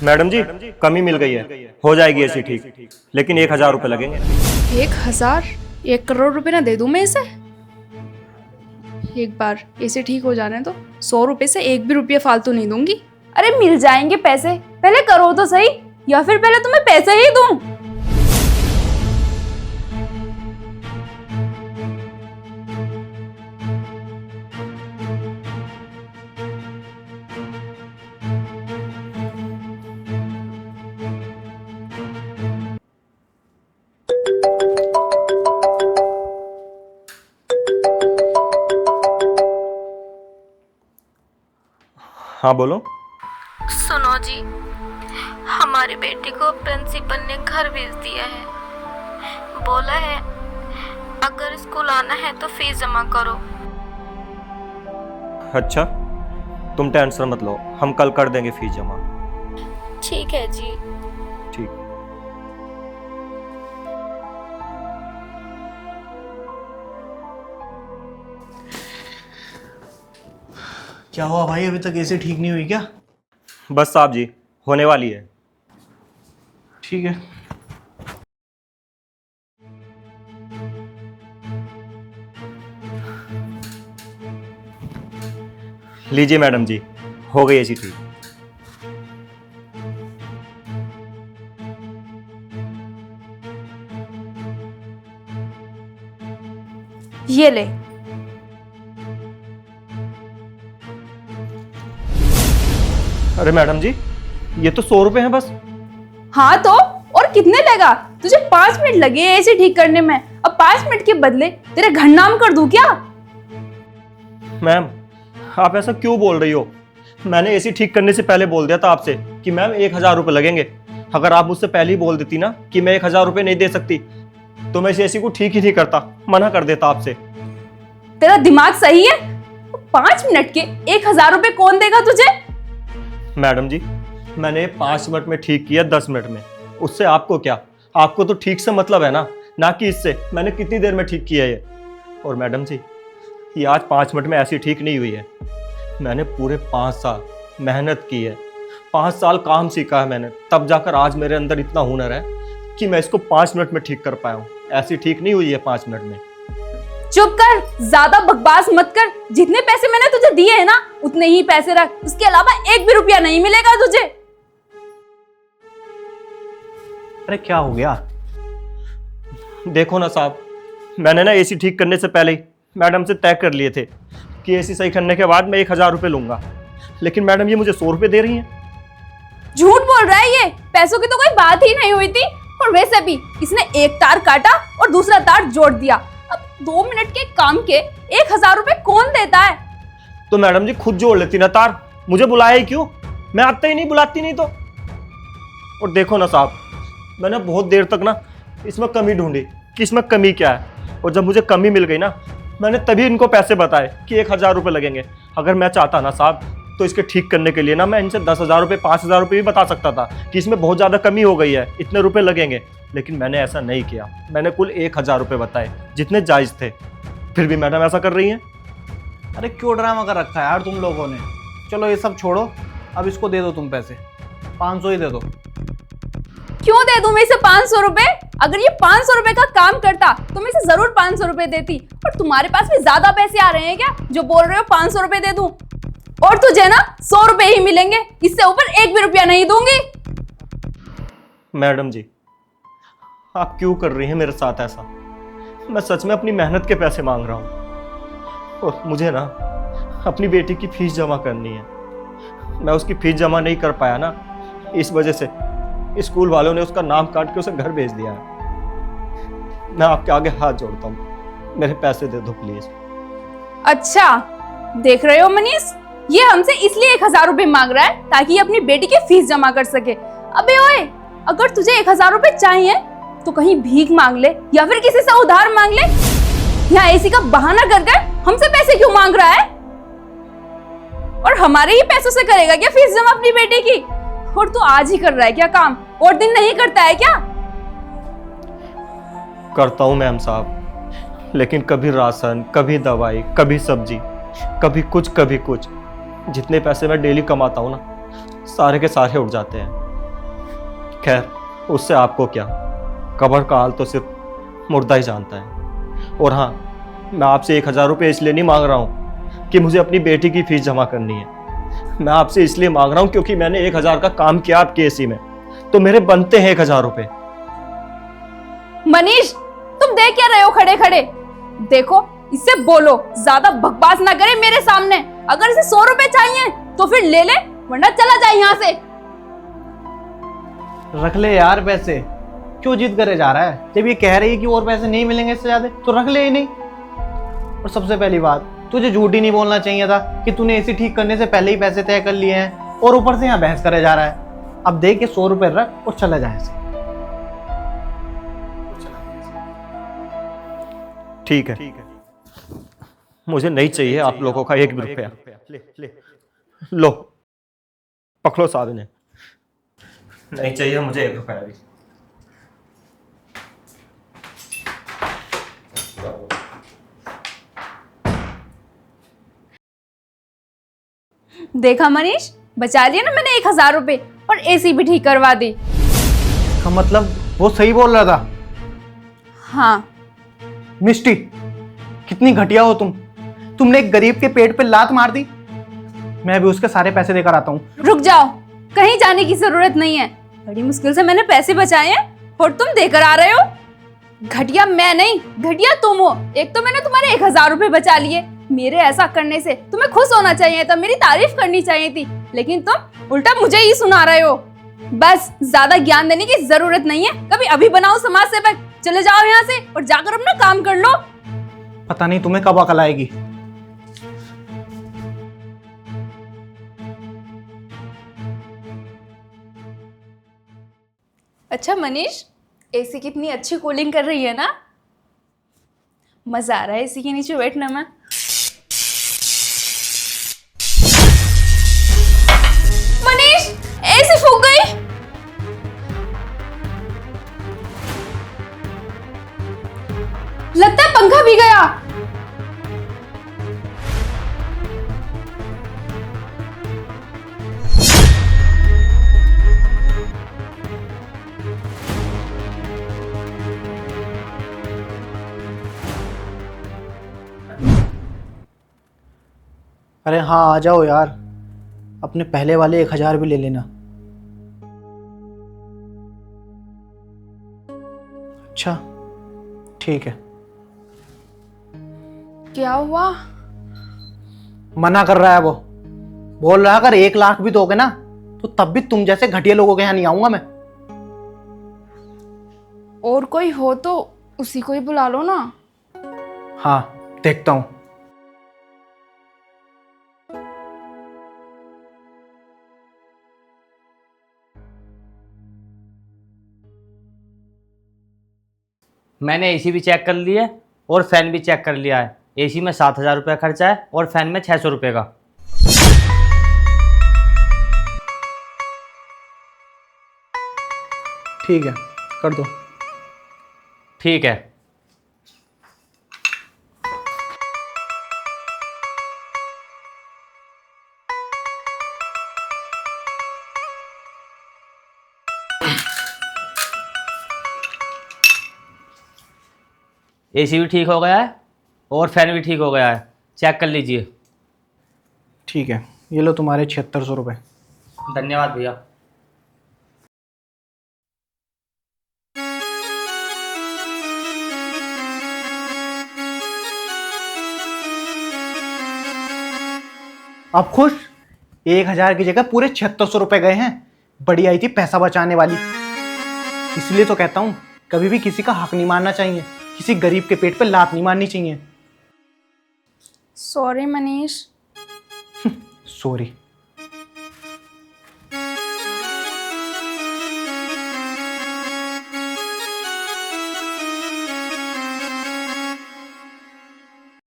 Madam जी कमी मिल गई है, हो जाएगी ऐसी ठीक, लेकिन 1,000 रुपये लगेंगे। 1,000? 1 करोड़ रुपए ना दे दूं मैं इसे? एक बार इसे ठीक हो जाने तो 100 रुपए से एक भी रुपया फालतू नहीं दूंगी। अरे मिल जाएंगे पैसे, पहले करो तो सही, या फिर पहले तुम्हें पैसे ही दूं? हाँ बोलो। सुनो जी, हमारी बेटी को प्रिंसिपल ने घर भेज दिया है। बोला है अगर स्कूल आना है तो फीस जमा करो। अच्छा, तुम टेंशन मत लो, हम कल कर देंगे फीस जमा। ठीक है जी। ठीक। क्या हुआ भाई, अभी तक ऐसे ठीक नहीं हुई क्या? बस साहब जी, होने वाली है। ठीक है। लीजिए मैडम जी, हो गई ऐसी ठीक। ये ले। अरे मैडम जी, ये तो 100 रुपये हैं बस। हाँ तो और कितने लगा? तुझे 5 मिनट लगे ऐसे ठीक करने में, अब 5 मिनट के बदले तेरे घर नाम कर दूं क्या? मैम आप ऐसा क्यों बोल रही हो? मैंने एसी ठीक करने से पहले बोल दिया था आपसे कि मैम 1,000 रुपये लगेंगे। अगर आप मुझसे पहले ही बोल देती ना कि मैं 1,000 रुपये नहीं दे सकती तो मैं इस एसी को ठीक ही नहीं करता, मना कर देता आपसे। तेरा दिमाग सही है? 5 मिनट के 1,000 रुपए कौन देगा तुझे? मैडम जी मैंने 5 मिनट में ठीक किया 10 मिनट में, उससे आपको क्या? आपको तो ठीक से मतलब है ना कि इससे मैंने कितनी देर में ठीक किया ये। और मैडम जी ये आज 5 मिनट में ऐसी ठीक नहीं हुई है, मैंने पूरे 5 साल मेहनत की है, 5 साल काम सीखा है मैंने, तब जाकर आज मेरे अंदर इतना हुनर है कि मैं इसको 5 मिनट में ठीक कर पाया हूँ। ऐसी ठीक नहीं हुई है 5 मिनट में। चुप कर, ज्यादा बकवास मत कर। जितने पैसे मैंने तुझे दिए हैं ना उतने ही पैसे रख, उसके अलावा एक भी रुपया नहीं मिलेगा तुझे। अरे क्या हो गया? देखो ना साहब, मैंने ना एसी ठीक करने से पहले ही मैडम से तय कर लिए थे कि एसी सही करने के बाद मैं 1,000 रुपये लूंगा, लेकिन मैडम ये मुझे 100 रुपये दे रही हैं। झूठ बोल रहा है ये, पैसों की तो कोई बात ही नहीं हुई थी। और वैसे भी इसने एक तार काटा और दूसरा तार जोड़ दिया। अब 2 मिनट के काम के 1,000 रुपए कौन देता है? तो मैडम जी खुद जोड़ लेती ना तार, मुझे बुलाया ही क्यों? मैं आता ही नहीं, बुलाती नहीं तो। और देखो ना साहब, मैंने बहुत देर तक ना इसमें कमी ढूंढी कि इसमें कमी क्या है, और जब मुझे कमी मिल गई ना मैंने तभी इनको पैसे बताए कि 1,000 रुपये लगेंगे। अगर मैं चाहता ना साहब तो इसके ठीक करने के लिए ना मैं इनसे 10,000 रुपये 5,000 रुपये भी बता सकता था कि इसमें बहुत ज़्यादा कमी हो गई है, इतने रुपए लगेंगे, लेकिन मैंने ऐसा नहीं किया। मैंने कुल 1,000 रुपये बताए जितने जायज़ थे, फिर भी मैडम ऐसा कर रही हैं। अरे क्यों ड्रामा कर रखा है यार तुम लोगों ने? चलो ये सब छोड़ो, अब इसको दे दो तुम पैसे, 500 ही दे दो। क्यों दे दूं मैं इसे 500 रुपए? अगर ये 500 रुपए का काम करता तो मैं इसे जरूर 500 रुपए देती। और तुम्हारे पास भी ज्यादा पैसे आ रहे हैं क्या जो बोल रहे हो 500 रुपए दे दूं? और तुझे ना 100 रुपए ही मिलेंगे, इससे ऊपर एक भी रुपया नहीं दूंगी। मैडम जी आप क्यों कर रही हैं मेरे साथ ऐसा? मैं सच में अपनी मेहनत के पैसे मांग रहा हूँ, और मुझे ना अपनी बेटी की फीस जमा करनी है। मैं उसकी फीस जमा नहीं कर पाया ना, इस वजह से स्कूल वालों ने उसका नाम काट के उसे घर भेज दिया है। मैं आपके आगे हाथ जोड़ता हूँ, मेरे पैसे दे दो प्लीज। अच्छा देख रहे हो मनीष, ये हमसे इसलिए 1,000 रुपए मांग रहा है ताकि ये अपनी बेटी की फीस जमा कर सके। अबे ओए, अगर तुझे 1,000 रुपए चाहिए तो कहीं भीख मांग ले या फिर किसी से उधार मांग ले। यहाँ एसी का बहाना कर कर हमसे पैसे क्यों मांग रहा है? और हमारे ही पैसों से करेगा क्या फीस जमा अपनी बेटी की? और तू आज ही कर रहा है क्या काम, और दिन नहीं करता है क्या? करता हूँ मैम साहब, लेकिन कभी राशन, कभी दवाई, कभी सब्जी, कभी कुछ कभी कुछ। जितने पैसे मैं डेली कमाता हूँ ना सारे के सारे उड़ जाते हैं। खैर, उससे आपको क्या, कब्र का हाल तो सिर्फ मुर्दा ही जानता है। और हाँ, मैं आपसे 1000 रुपये इसलिए नहीं मांग रहा हूँ कि मुझे अपनी बेटी की फीस जमा करनी है। मैं आपसे इसलिए मांग रहा हूँ क्योंकि मैंने 1000 का काम किया आपके एसी में, तो मेरे बनते हैं 1000 रुपये। मनीष, तुम देख क्या रहे हो खड़े खड़े? देखो, इससे बोलो, ज्यादा बकवास ना करे मेरे सामने। अगर इसे 100 रुपए चाहिए तो फिर ले ले, वरना चला जाए यहाँ से। रख ले यार पैसे, क्यों जिद करे जा रहा है? जब ये कह रही है कि और पैसे नहीं मिलेंगे इससे ज्यादा, तो रख ले ही नहीं। और सबसे पहली बात, तुझे झूठ ही नहीं बोलना चाहिए था कि तूने एसी ठीक करने से पहले ही पैसे तय कर लिए हैं, और ऊपर से यहाँ बहस करे जा रहा है। अब देख के 100 रुपए रख और चला जाए ऐसे। ठीक है, मुझे नहीं चाहिए आप लोगों का 1 भी रुपया। लो, पकड़ो साहब इन्हें। नहीं चाहिए मुझे 1 रुपया भी। देखा मनीष, बचा लिया ना मैंने 1000 रुपए, और एसी भी ठीक करवा दी। का मतलब वो सही बोल रहा था? हाँ। मिष्टी, कितनी घटिया हो तुम। तुमने एक गरीब के पेट पे लात मार दी। मैं भी उसके सारे पैसे देकर आता हूँ। रुक जाओ, कहीं जाने की जरूरत नहीं है। बड़ी मुश्किल से मैंने पैसे बचाए हैं और तुम देकर आ रहे हो। घटिया मैं नहीं, घटिया तुम हो। एक तो मैंने तुम्हारे 1000 रुपए बचा लिए। मेरे ऐसा करने से तुम्हें खुश होना चाहिए था, मेरी तारीफ करनी चाहिए थी, लेकिन तुम उल्टा मुझे ही सुना रहे हो। बस ज्यादा ज्ञान देने की जरूरत नहीं है। कभी अभी बनाओ समाज सेवक, चले जाओ यहाँ से और जाकर अपना काम कर लो। पता नहीं तुम्हें कब अकल आएगी। अच्छा मनीष, एसी कितनी अच्छी कूलिंग कर रही है ना? मजा आ रहा है एसी के नीचे बैठने में। मनीष, एसी फूक गई। लगता है पंखा भी गया। अरे हाँ, आ जाओ यार, अपने पहले वाले 1000 भी ले लेना। अच्छा ठीक है। क्या हुआ? मना कर रहा है वो, बोल रहा है अगर 1 लाख भी दोगे ना तो तब भी तुम जैसे घटिया लोगों के यहाँ नहीं आऊंगा मैं। और कोई हो तो उसी को ही बुला लो ना। हाँ, देखता हूँ। मैंने एसी भी चेक कर लिया है और फैन भी चेक कर लिया है। एसी में 7000 रुपये खर्चा है और फैन में 600 रुपये का। ठीक है, कर दो। ठीक है। एसी भी ठीक हो गया है और फैन भी ठीक हो गया है, चेक कर लीजिए। ठीक है, ये लो तुम्हारे 7600 रुपये। धन्यवाद भैया। अब खुश? 1000 की जगह पूरे 7600 रुपये गए हैं। बड़ी आई थी पैसा बचाने वाली। इसलिए तो कहता हूँ, कभी भी किसी का हक नहीं मारना चाहिए, किसी गरीब के पेट पे लात नहीं मारनी चाहिए। सॉरी मनीष। सॉरी।